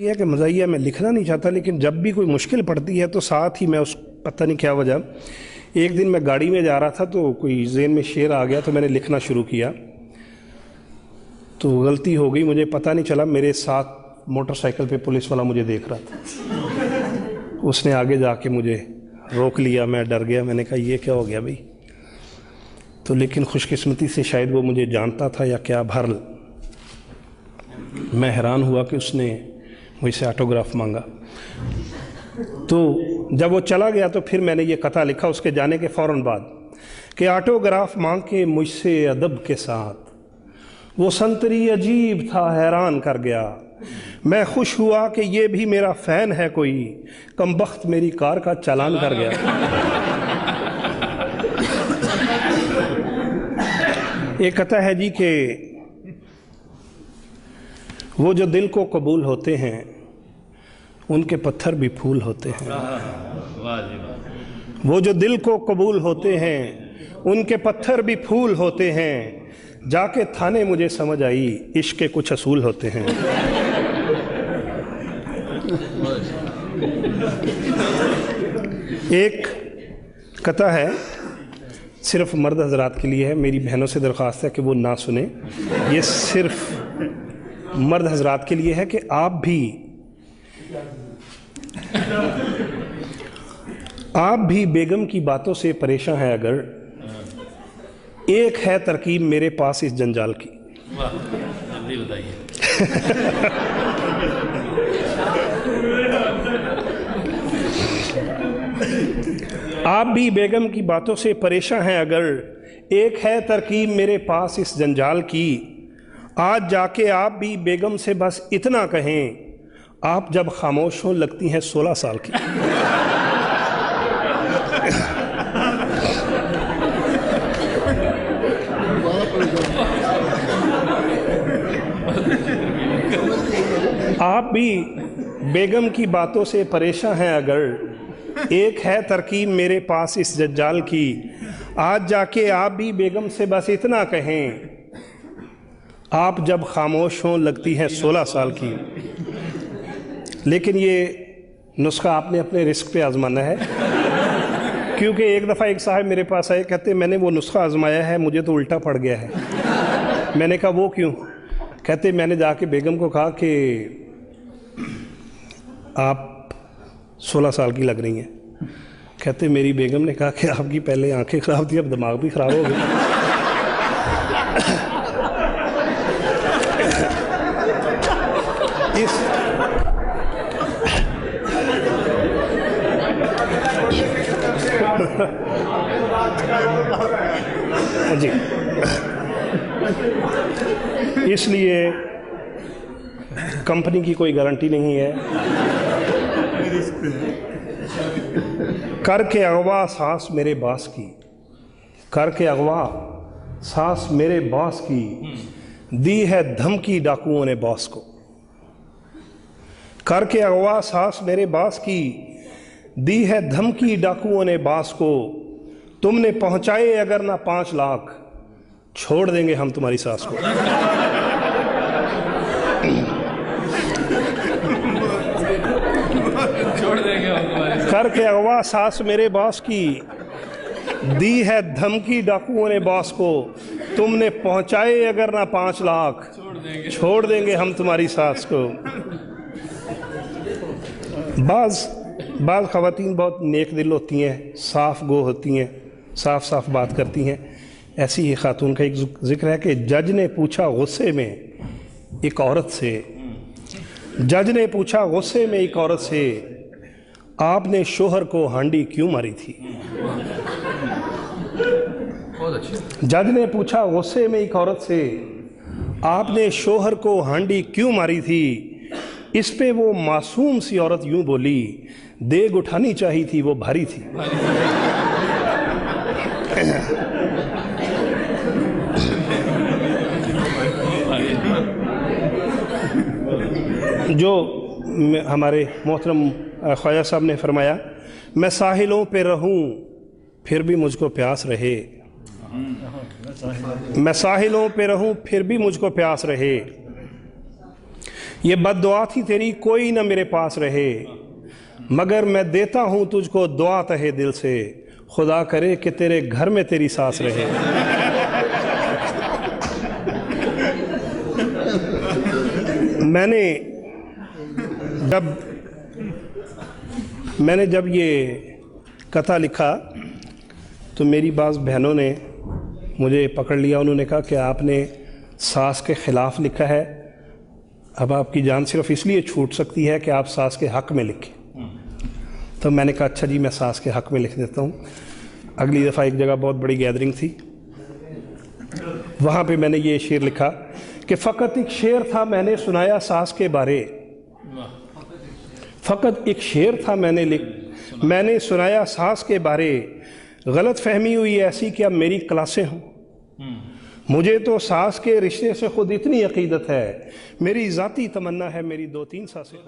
ये है कि मज़ाहिया मैं लिखना नहीं चाहता, लेकिन जब भी कोई मुश्किल पड़ती है तो साथ ही मैं उस पता नहीं क्या वजह, एक दिन मैं गाड़ी में जा रहा था तो कोई ज़हन में शेर आ गया तो मैंने लिखना शुरू किया, तो गलती हो गई, मुझे पता नहीं चला मेरे साथ मोटरसाइकिल पे पुलिस वाला मुझे देख रहा था। उसने आगे जाके मुझे रोक लिया, मैं डर गया, मैंने कहा ये क्या हो गया भाई। तो लेकिन खुशकिस्मती से शायद वो मुझे जानता था या क्या, बहरहाल मैं हैरान हुआ कि उसने मुझसे ऑटोग्राफ मांगा। तो जब वो चला गया तो फिर मैंने ये कथा लिखा उसके जाने के फ़ौरन बाद कि ऑटोग्राफ मांग के मुझसे अदब के साथ, वो संतरी अजीब था हैरान कर गया, मैं खुश हुआ कि ये भी मेरा फ़ैन है कोई, कमबख्त मेरी कार का चालान कर गया। एक कथा है जी कि वो जो दिल को कबूल होते हैं उनके पत्थर भी फूल होते हैं। वो जो दिल को कबूल होते हैं उनके पत्थर भी फूल होते हैं, जाके थाने मुझे समझ आई इश्क के कुछ असूल होते हैं। एक कथा है सिर्फ मर्द हजरात के लिए है, मेरी बहनों से दरख्वास्त है कि वो ना सुने, ये सिर्फ मर्द हजरात के लिए है कि आप भी बेगम की बातों से परेशान हैं अगर, एक है तरकीब मेरे पास इस जंजाल की। जल्दी बताइए। आप भी बेगम की बातों से परेशान हैं अगर, एक है तरकीब मेरे पास इस जंजाल की, आज जाके आप भी बेगम से बस इतना कहें, आप जब खामोश हो लगती हैं 16 साल की। आप भी बेगम की बातों से परेशान हैं अगर, एक है तरकीब मेरे पास इस जंजाल की, आज जाके आप भी बेगम से बस इतना कहें, आप जब खामोश हों लगती हैं 16 साल की। लेकिन ये नुस्खा आपने अपने रिस्क पे आजमाना है, क्योंकि एक दफ़ा एक साहब मेरे पास आए, कहते मैंने वो नुस्खा आजमाया है मुझे तो उल्टा पड़ गया है। मैंने कहा वो क्यों? कहते मैंने जाके बेगम को कहा कि आप 16 साल की लग रही हैं। कहते मेरी बेगम ने कहा कि आपकी पहले आंखें ख़राब थी अब दिमाग भी ख़राब हो गया। जी, इसलिए कंपनी की कोई गारंटी नहीं है। करके अगवा सांस मेरे बास की, करके अगवा सांस मेरे बास की, दी है धमकी डाकुओं ने बॉस को। करके अगवा सांस मेरे बास की, दी है धमकी डाकुओं ने बास को, तुमने पहुंचाए अगर ना 5 लाख, छोड़ देंगे हम तुम्हारी सास को। छोड़ देंगे हम तुम्हारी। करके अगवा सास मेरे बास की, दी है धमकी डाकुओं ने बास को, तुमने पहुंचाए अगर ना 5 लाख, छोड़ देंगे हम तुम्हारी सास को। बाज़ ख़वातीन बहुत नेक दिल होती हैं, साफ़ गो होती हैं, साफ साफ बात करती हैं। ऐसी ही खातून का एक जिक्र है कि जज ने पूछा गुस्से में एक औरत से, जज ने पूछा गुस्से में एक औरत से, आपने शोहर को हांडी क्यों मारी थी? जज ने पूछा गुस्से में एक औरत से, आपने शोहर को हांडी क्यों मारी थी? इस पे वो मासूम सी औरत यूं बोली, देग उठानी चाहिए थी वो भारी थी। जो हमारे मोहतरम ख्वाजा साहब ने फरमाया, मैं साहिलों पे रहूं फिर भी मुझको प्यास रहे, मैं साहिलों पे रहूं फिर भी मुझको प्यास रहे, ये बद्दुआ थी तेरी कोई ना मेरे पास रहे, मगर मैं देता हूँ तुझको दुआ तहे दिल से, खुदा करे कि तेरे घर में तेरी सास रहे। मैंने जब ये कथा लिखा तो मेरी बाज़ बहनों ने मुझे पकड़ लिया। उन्होंने कहा कि आपने सास के ख़िलाफ़ लिखा है, अब आपकी जान सिर्फ इसलिए छूट सकती है कि आप सास के हक़ में लिखें। तो मैंने कहा अच्छा जी, मैं सास के हक़ में लिख देता हूँ। अगली दफ़ा एक जगह बहुत बड़ी गैदरिंग थी, वहाँ पे मैंने ये शेर लिखा कि फ़कत एक शेर था मैंने सुनाया सास के बारे, फ़कत एक शेर था मैंने सुनाया सास के बारे, गलत फहमी हुई ऐसी कि अब मेरी क्लासें हों। मुझे तो सास के रिश्ते से खुद इतनी अकीदत है, मेरी ज़ाती तमन्ना है मेरी 2-3 सासें।